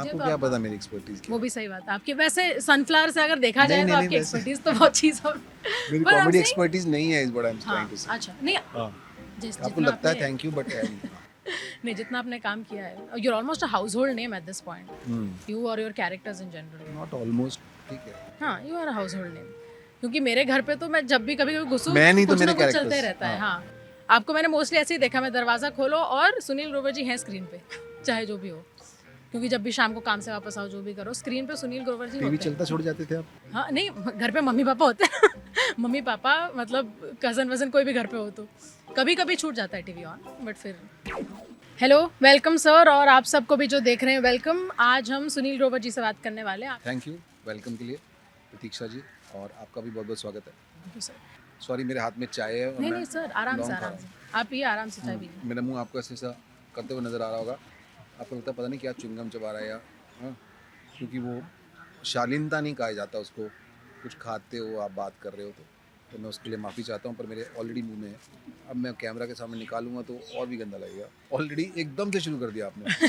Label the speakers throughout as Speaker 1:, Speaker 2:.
Speaker 1: कीजिए।
Speaker 2: आपको
Speaker 1: तो
Speaker 2: क्या
Speaker 1: आप
Speaker 2: पता मेरी एक्सपर्टीज क्या
Speaker 1: वो
Speaker 2: है?
Speaker 1: भी सही बात है आपकी। वैसे सनफ्लावर से अगर देखा
Speaker 2: नहीं
Speaker 1: जाए तो
Speaker 2: नहीं नहीं
Speaker 1: आपकी
Speaker 2: वैसे
Speaker 1: एक्सपर्टीज तो बहुत चीज़ और
Speaker 2: मेरी
Speaker 1: पर I am
Speaker 2: comedy
Speaker 1: saying
Speaker 2: expertise नहीं है, इज व्हाट आई एम
Speaker 1: हाँ,
Speaker 2: ट्राइंग टू से।
Speaker 1: अच्छा नहीं
Speaker 2: हाँ,
Speaker 1: जिस
Speaker 2: आपको
Speaker 1: जितना
Speaker 2: लगता है
Speaker 1: आपने
Speaker 2: थैंक यू बट
Speaker 1: नहीं जितना आपने काम किया है, you are almost a household name at this point, you और your characters in general.
Speaker 2: Not almost, ठीक है।
Speaker 1: हाँ, you are a household name. क्योंकि मेरे घर पे तो मैं जब भी कभी कभी घुसूँ
Speaker 2: मैं नहीं तो
Speaker 1: कुछ ना
Speaker 2: मेरे
Speaker 1: कुछ चलते
Speaker 2: कैरेक्टर्स।
Speaker 1: रहता है।
Speaker 2: हाँ,
Speaker 1: हाँ, आपको मैंने मोस्टली ऐसे ही देखा, मैं दरवाज़ा खोलो और सुनील ग्रोवर जी हैं स्क्रीन पे चाहे जो भी हो। क्योंकि जब भी शाम को काम से वापस आओ जो भी करो स्क्रीन पे सुनील ग्रोवर जी
Speaker 2: टीवी
Speaker 1: होते
Speaker 2: चलता
Speaker 1: हैं।
Speaker 2: छोड़ जाते थे आप?
Speaker 1: हाँ नहीं, घर पे मम्मी पापा होते हैं मम्मी पापा मतलब कज़न वज़न कोई भी घर पे हो तो कभी कभी छूट जाता है टीवी ऑन, बट फिर हेलो वेलकम सर, और आप सबको भी जो देख रहे हैं वेलकम। आज हम सुनील ग्रोवर जी से बात करने वाले हैं।
Speaker 2: थैंक यू, वेलकम के लिए प्रतीक्षा जी, और आपका भी बहुत बहुत स्वागत है।
Speaker 1: Thank you sir.
Speaker 2: सॉरी, मेरे हाथ में चाय है और
Speaker 1: नहीं
Speaker 2: मैं
Speaker 1: नहीं सर, आराम से
Speaker 2: लौंग खा
Speaker 1: आराम
Speaker 2: रहा
Speaker 1: से आप पिए, आराम से चाय पीजिए।
Speaker 2: हूँ। मेरा मुंह आपको ऐसे ऐसा करते हुए नज़र आ रहा होगा, आपको लगता है पता नहीं क्या च्युइंगम चबा रहा है या हाँ, क्योंकि वो शालीनता नहीं कहा जाता उसको, कुछ खाते हो आप बात कर रहे हो तो मैं उसके लिए माफ़ी चाहता हूँ, पर मेरे ऑलरेडी मुंह में है। अब मैं कैमरा के सामने निकालूंगा तो और भी गंदा लगेगा। ऑलरेडी एकदम से शुरू कर दिया आपने।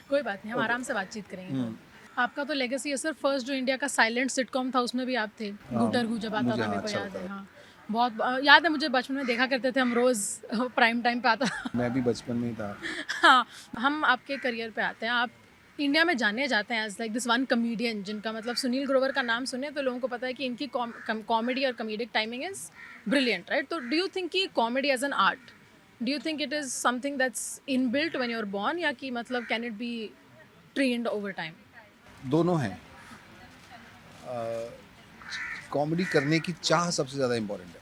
Speaker 1: कोई बात नहीं, हम
Speaker 2: ओके।
Speaker 1: आराम से बातचीत करेंगे। तो आपका तो लेगेसी है सर, फर्स्ट जो इंडिया का साइलेंट सिटकॉम था उसमें भी आप थे।
Speaker 2: हाँ,
Speaker 1: गूटर गू जब आता
Speaker 2: मुझे
Speaker 1: था,
Speaker 2: हाँ
Speaker 1: मेरे को
Speaker 2: अच्छा
Speaker 1: याद
Speaker 2: लगता
Speaker 1: है।
Speaker 2: था।
Speaker 1: हाँ बहुत याद है मुझे, बचपन में देखा करते थे हम रोज़ प्राइम टाइम पे आता था।
Speaker 2: मैं भी बचपन में ही था।
Speaker 1: हाँ, हम आपके करियर पे आते हैं। आप इंडिया में जाने जाते हैं as like this one comedian, जिनका मतलब सुनील ग्रोवर का नाम सुने तो लोगों को पता है कि इनकी कॉमेडी और comedic timing is brilliant, right? तो डू यू थिंक कि comedy as an art, do you think it is something that's inbuilt when you are born, या कि मतलब can it be trained over time?
Speaker 2: दोनों हैं। Comedy करने की चाह सबसे ज़्यादा इम्पोर्टेंट है।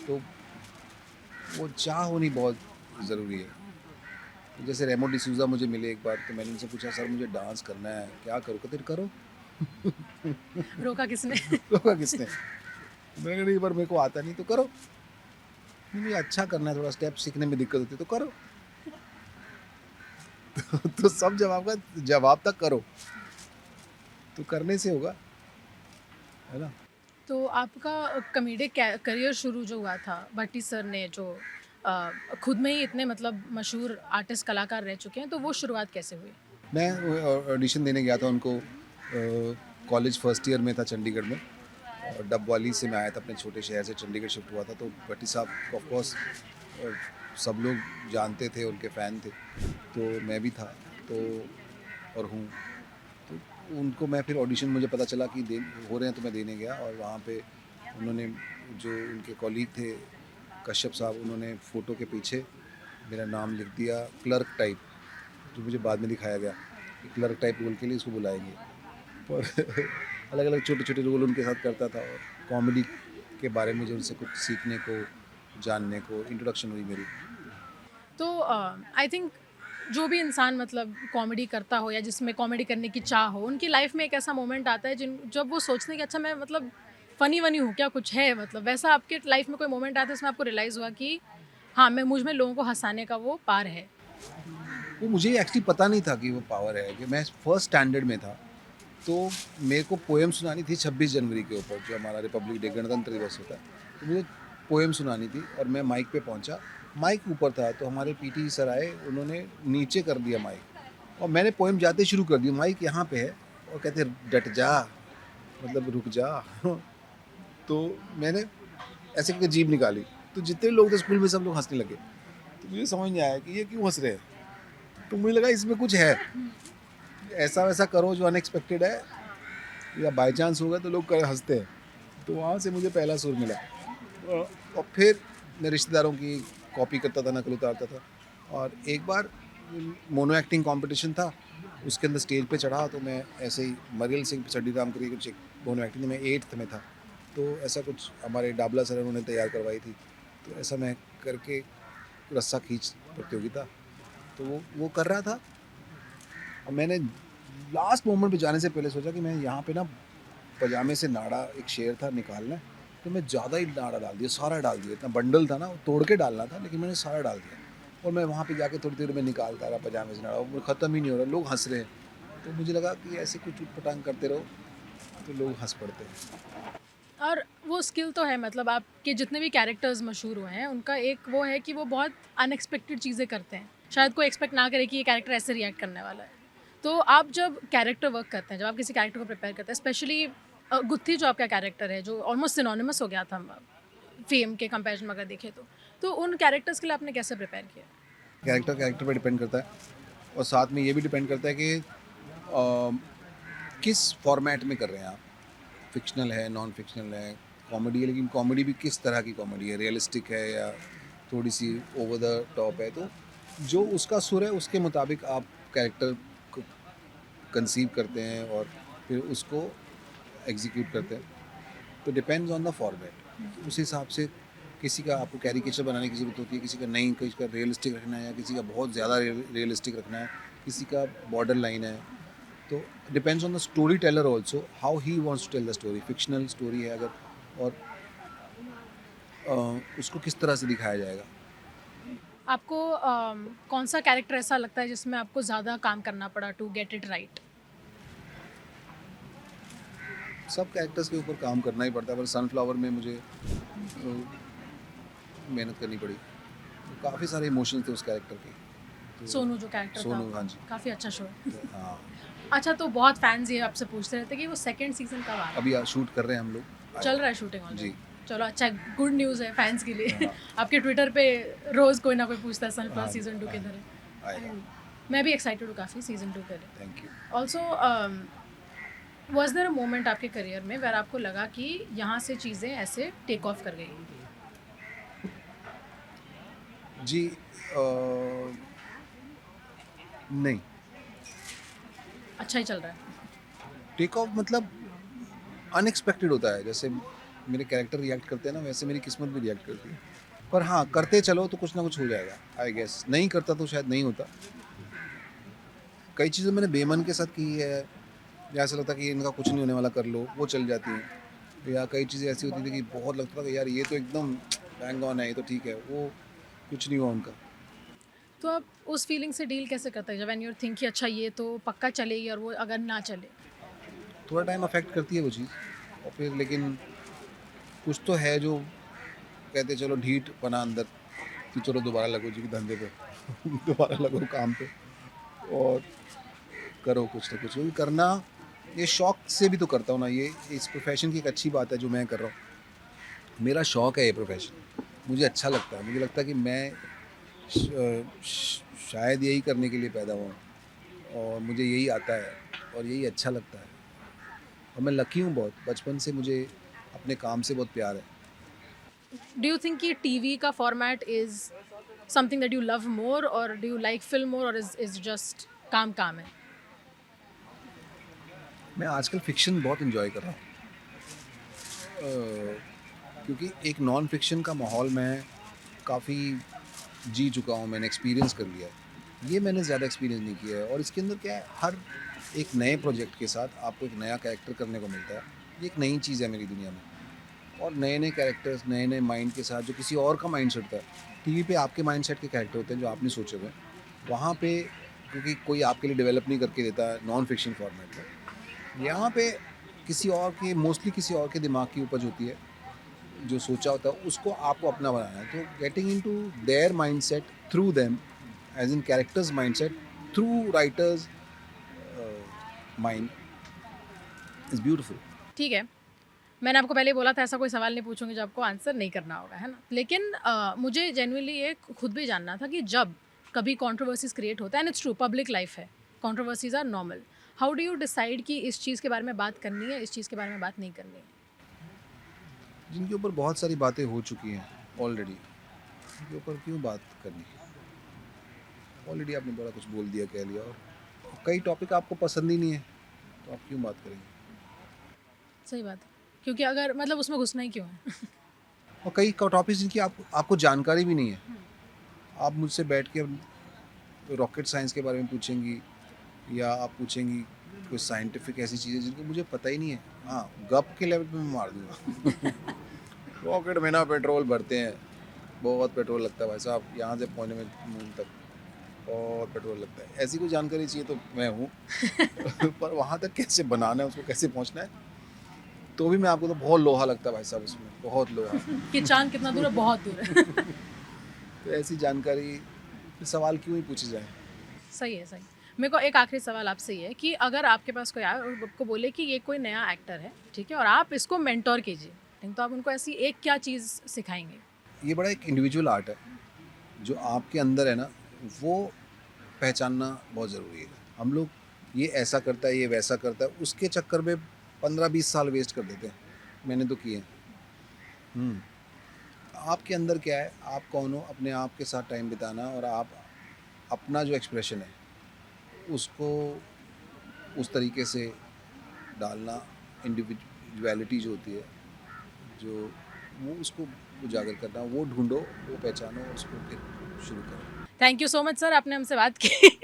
Speaker 2: तो वो चाह होनी बहुत ज़रूरी है। जैसे रेमो डिसूजा मुझे मिले एक बार, तो मैंने उनसे पूछा सर मुझे डांस करना है, क्या करूँ? कहते करो।
Speaker 1: रोका किसने?
Speaker 2: रोका किसने? मैंने कहा नहीं, पर मेरे को आता नहीं तो करो। नहीं मुझे अच्छा करना है, थोड़ा स्टेप सीखने में दिक्कत होती है तो करो। तो सब जवाब तक करो, तो करने से होगा, है ना?
Speaker 1: तो आपका कॉमेडिक करियर शुरू जो हुआ था भट्टी सर ने, जो खुद में ही इतने मतलब मशहूर आर्टिस्ट कलाकार रह चुके हैं, तो वो शुरुआत कैसे हुई?
Speaker 2: मैं ऑडिशन देने गया था उनको, कॉलेज फर्स्ट ईयर में था चंडीगढ़ में, और डबवाली से मैं आया था, अपने छोटे शहर से चंडीगढ़ शिफ्ट हुआ था। तो भट्टी साहब ऑफ कोर्स सब लोग जानते थे, उनके फ़ैन थे, तो मैं भी था, तो और हूँ। तो उनको मैं फिर ऑडिशन, मुझे पता चला कि दे हो रहे हैं, तो मैं देने गया, और वहाँ पे उन्होंने, जो उनके कॉलीग थे कश्यप साहब, उन्होंने फ़ोटो के पीछे मेरा नाम लिख दिया क्लर्क टाइप, जो मुझे बाद में दिखाया गया कि क्लर्क टाइप रोल के लिए इसको बुलाएंगे। पर अलग अलग छोटे छोटे रोल उनके साथ करता था, और कॉमेडी के बारे में मुझे उनसे कुछ सीखने को, जानने को, इंट्रोडक्शन हुई मेरी।
Speaker 1: तो आई थिंक जो भी इंसान मतलब कॉमेडी करता हो या जिसमें कॉमेडी करने की चाह हो, उनकी लाइफ में एक ऐसा मोमेंट आता है जब वो सोचते हैं कि अच्छा मैं मतलब फ़नी वनी हूँ क्या, कुछ है मतलब। वैसा आपके लाइफ में कोई मोमेंट आया था जिसमें आपको रियलाइज़ हुआ कि हाँ, मैं मुझ में लोगों को हँसाने का वो पार है?
Speaker 2: वो मुझे एक्चुअली पता नहीं था कि वो पावर है, कि मैं फर्स्ट स्टैंडर्ड में था, तो मेरे को पोएम सुनानी थी 26 जनवरी के ऊपर, जो हमारा रिपब्लिक डे, गणतंत्र दिवस होता है। तो मुझे पोएम सुनानी थी, और मैं माइक पे पहुंचा, माइक ऊपर था, तो हमारे पीटी सर आए, उन्होंने नीचे कर दिया माइक, और मैंने पोएम जाते शुरू कर दी, माइक यहाँ पे है, और कहते डट जा, मतलब रुक जा। तो मैंने ऐसे करके जीभ निकाली, तो जितने लोग थे स्कूल में सब लोग हंसने लगे। तो मुझे समझ नहीं आया कि ये क्यों हंस रहे हैं, तो मुझे लगा इसमें कुछ है, ऐसा वैसा करो जो अनएक्सपेक्टेड है, या बाय चांस होगा तो लोग हंसते हैं। तो वहाँ से मुझे पहला सुर मिला, और फिर मैं रिश्तेदारों की कॉपी करता था, नकल उतारता था। और एक बार मोनो एक्टिंग कंपटीशन था, उसके अंदर स्टेज पे चढ़ा, तो मैं ऐसे ही मरियल सिंह चड्डी राम करी कुछ एक मोनो एक्टिंग में 8th में था, तो ऐसा कुछ हमारे डाबला सर उन्होंने तैयार करवाई थी, तो ऐसा मैं करके रस्सा खींच प्रतियोगिता, तो वो कर रहा था, और मैंने लास्ट मोमेंट पे जाने से पहले सोचा कि मैं यहाँ पे ना पजामे से नाड़ा, एक शेर था निकालना है, तो मैं ज़्यादा ही नाड़ा डाल दिया, सारा डाल दिया, इतना बंडल था ना, तोड़ के डालना था, लेकिन मैंने सारा डाल दिया, और मैं वहाँ पे जाके थोड़ी देर में निकालता रहा पजामे से नाड़ा, वो ख़त्म ही नहीं हो रहा, लोग हंस रहे हैं। तो मुझे लगा कि ऐसे कुछ उटपटांग करते रहो तो लोग हंस पड़ते हैं।
Speaker 1: और वो स्किल तो है, मतलब आपके जितने भी कैरेक्टर्स मशहूर हुए हैं उनका एक वो है कि वो बहुत अनएक्सपेक्टेड चीज़ें करते हैं। शायद कोई एक्सपेक्ट ना करे कि ये कैरेक्टर ऐसे रिएक्ट करने वाला है। तो आप जब कैरेक्टर वर्क करते हैं, जब आप किसी कैरेक्टर को प्रिपेयर करते हैं, स्पेशली गुत्थी जो आपका कैरेक्टर है, जो ऑलमोस्ट सिनोनिमस हो गया था फेम के कंपैरिजन में अगर देखें तो उन कैरेक्टर्स के लिए आपने कैसे प्रिपेयर किया?
Speaker 2: कैरेक्टर पे डिपेंड करता है, और साथ में ये भी डिपेंड करता है कि किस फॉर्मेट में कर रहे हैं आप। फिक्शनल है, नॉन फिक्शनल है, कॉमेडी है, लेकिन कॉमेडी भी किस तरह की कॉमेडी है, रियलिस्टिक है या थोड़ी सी ओवर द टॉप है। तो जो उसका सुर है उसके मुताबिक आप कैरेक्टर को कंसीव करते हैं और फिर उसको एग्जीक्यूट करते हैं। तो डिपेंड्स ऑन द फॉर्मेट, उस हिसाब से किसी का आपको कैरिकेचर बनाने की ज़रूरत होती है, किसी का नहीं, किसी का रियलिस्टिक रखना है, या किसी का बहुत ज़्यादा रियलिस्टिक रखना है, किसी का बॉर्डर लाइन है। तो depends on the storyteller also, how he wants to tell the story. Fictional story है अगर, और उसको किस तरह से दिखाया जाएगा।
Speaker 1: आपको कौन सा कैरेक्टर ऐसा लगता है जिसमें आपको ज़्यादा काम करना पड़ा टू गेट इट राइट?
Speaker 2: सब कैरेक्टर्स के ऊपर काम करना ही पड़ता है, पर सनफ्लावर में मुझे मेहनत करनी पड़ी। काफ़ी सारे इमोशंस थे उस कैरेक्टर के। तो
Speaker 1: सोनू जो कैरेक्टर
Speaker 2: सोनू,
Speaker 1: था,
Speaker 2: हाँ जी।
Speaker 1: काफ़ी अच्छा शो है।
Speaker 2: तो हाँ,
Speaker 1: अच्छा, तो बहुत फैंस ये आपसे पूछते रहते कि वो सेकंड सीजन कब आ रहा है?
Speaker 2: अभी शूट कर रहे हैं हम लोग।
Speaker 1: चल रहा है शूटिंग ऑलरेडी?
Speaker 2: जी।
Speaker 1: चलो अच्छा, गुड न्यूज़ है फैंस के लिए।
Speaker 2: हाँ।
Speaker 1: आपके ट्विटर पे रोज़ कोई ना कोई पूछता है सनफ्लावर
Speaker 2: हाँ,
Speaker 1: सीजन 2
Speaker 2: हाँ,
Speaker 1: किधर है।
Speaker 2: आएगा।
Speaker 1: And मैं भी एक्साइटेड हूँ काफ़ी सीजन 2 के लिए।
Speaker 2: Thank you.
Speaker 1: Also was there a moment आपके करियर में वेर आपको लगा कि यहाँ से चीज़ें ऐसे टेक ऑफ कर गई?
Speaker 2: जी, नहीं।
Speaker 1: अच्छा ही चल रहा है?
Speaker 2: टेक ऑफ मतलब अनएक्सपेक्टेड होता है। जैसे मेरे कैरेक्टर रिएक्ट करते हैं ना, वैसे मेरी किस्मत भी रिएक्ट करती है। पर हाँ, करते चलो तो कुछ ना कुछ हो जाएगा, आई गेस। नहीं करता तो शायद नहीं होता। कई चीज़ें मैंने बेमन के साथ की है, या ऐसा लगता कि इनका कुछ नहीं होने वाला, कर लो, वो चल जाती हैं। या कई चीज़ें ऐसी होती थी कि बहुत लगता था कि यार ये तो एकदम बैंग ऑन है, ये तो ठीक है, वो कुछ नहीं हुआ उनका।
Speaker 1: तो आप उस फीलिंग से डील कैसे करते हैं जब व्हेन यू थिंक कि अच्छा ये तो पक्का चलेगी और वो अगर ना चले?
Speaker 2: थोड़ा टाइम अफेक्ट करती है वो चीज़, और फिर लेकिन कुछ तो है जो कहते चलो ढीठ बना अंदर कि चलो दोबारा लगो जी के धंधे पे दोबारा लगो काम पे और करो कुछ ना कुछ। क्योंकि करना, ये शौक से भी तो करता हूँ ना, ये इस प्रोफेशन की एक अच्छी बात है जो मैं कर रहा हूँ। मेरा शौक है ये प्रोफेशन, मुझे अच्छा लगता है। मुझे लगता है कि मैं शायद यही करने के लिए पैदा हुआ हूँ, और मुझे यही आता है और यही अच्छा लगता है। और मैं लकी हूँ बहुत, बचपन से मुझे अपने काम से बहुत प्यार है।
Speaker 1: डू यू थिंक कि टीवी का format is something that you love more, और डू यू लाइक फिल्म मोर, और इज जस्ट काम काम है?
Speaker 2: मैं आजकल फिक्शन बहुत इन्जॉय कर रहा हूँ, क्योंकि एक नॉन फिक्शन का माहौल मैं काफ़ी जी चुका हूँ, मैंने एक्सपीरियंस कर लिया है। ये मैंने ज़्यादा एक्सपीरियंस नहीं किया है। और इसके अंदर क्या है, हर एक नए प्रोजेक्ट के साथ आपको एक नया कैरेक्टर करने को मिलता है। ये एक नई चीज़ है मेरी दुनिया में, और नए नए कैरेक्टर्स, नए नए माइंड के साथ, जो किसी और का माइंड सेट था। टीवी पे आपके माइंड सेट के कैरेक्टर होते हैं जो आपने सोचे हुए हैं। वहाँ पे क्योंकि कोई आपके लिए डेवलप नहीं करके देता है नॉन फिक्शन फॉर्मेट में। यहाँ पे किसी और के, मोस्टली किसी और के दिमाग की उपज होती है, जो सोचा होता है उसको आपको अपना बनाना है। तो getting into their mindset through them, as in characters mindset through writers mind, is beautiful.
Speaker 1: ठीक है, मैंने आपको पहले ही बोला था ऐसा कोई सवाल नहीं पूछूंगी जो आपको आंसर नहीं करना होगा, है ना? लेकिन मुझे जेन्युइनली ये खुद भी जानना था कि जब कभी कंट्रोवर्सीज क्रिएट होता है, and it's true, public life है, controversies are normal, how do you decide कि इस चीज़ के बारे में बात करनी है, इस चीज़ के बारे में बात नहीं करनी है?
Speaker 2: जिनके ऊपर बहुत सारी बातें हो चुकी हैं ऑलरेडी, उनके ऊपर क्यों बात करनी? ऑलरेडी आपने बड़ा कुछ बोल दिया, कह लिया, और कई टॉपिक आपको पसंद ही नहीं है, तो आप क्यों बात करेंगे?
Speaker 1: सही बात है, क्योंकि अगर मतलब उसमें घुसना ही क्यों है?
Speaker 2: और कई टॉपिक्स जिनकी आपको जानकारी भी नहीं है। आप मुझसे बैठ के रॉकेट साइंस के बारे में पूछेंगी, या आप पूछेंगी कोई साइंटिफिक ऐसी चीज़ें जिनको मुझे पता ही नहीं है। हाँ, गप के लेवल पे मैं मार दूंगा रॉकेट में ना पेट्रोल भरते हैं, बहुत पेट्रोल लगता है भाई साहब, यहाँ से पहुँचने में मून तक बहुत पेट्रोल लगता है। ऐसी कोई जानकारी चाहिए तो मैं हूँ पर वहाँ तक कैसे बनाना है, उसको कैसे पहुँचना है, तो भी मैं आपको, तो बहुत लोहा लगता है भाई साहब उसमें, बहुत लोहा
Speaker 1: कि चांद कितना दूर है? बहुत दूर है।
Speaker 2: तो ऐसी जानकारी फिर सवाल क्यों ही पूछे जाए।
Speaker 1: सही है, सही। मेरे को एक आखिरी सवाल आपसे ये है कि अगर आपके पास कोई आए और आपको बोले कि ये कोई नया एक्टर है, ठीक है? और आप इसको मेंटर कीजिए, ठीक, तो आप उनको ऐसी एक क्या चीज़ सिखाएँगे?
Speaker 2: ये बड़ा एक इंडिविजुअल आर्ट है, जो आपके अंदर है ना, वो पहचानना बहुत ज़रूरी है। हम लोग ये ऐसा करता है, ये वैसा करता है, उसके चक्कर में 15-20 साल वेस्ट कर देते हैं। मैंने तो किए हैं। हुँ। आपके अंदर क्या है, आप कौन हो, अपने आप के साथ टाइम बिताना और आप अपना जो एक्सप्रेशन है, उसको उस तरीके से डालना, इंडिविजुअलिटी जो होती है, जो वो उसको उजागर करना, वो ढूँढो, वो पहचानो और उसको फिर शुरू करो।
Speaker 1: Thank you so much sir, आपने हमसे बात की।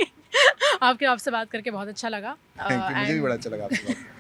Speaker 1: आपसे बात करके बहुत अच्छा लगा
Speaker 2: थैंक यू, मुझे भी
Speaker 1: एंड
Speaker 2: बड़ा अच्छा लगा आपसे बात करके।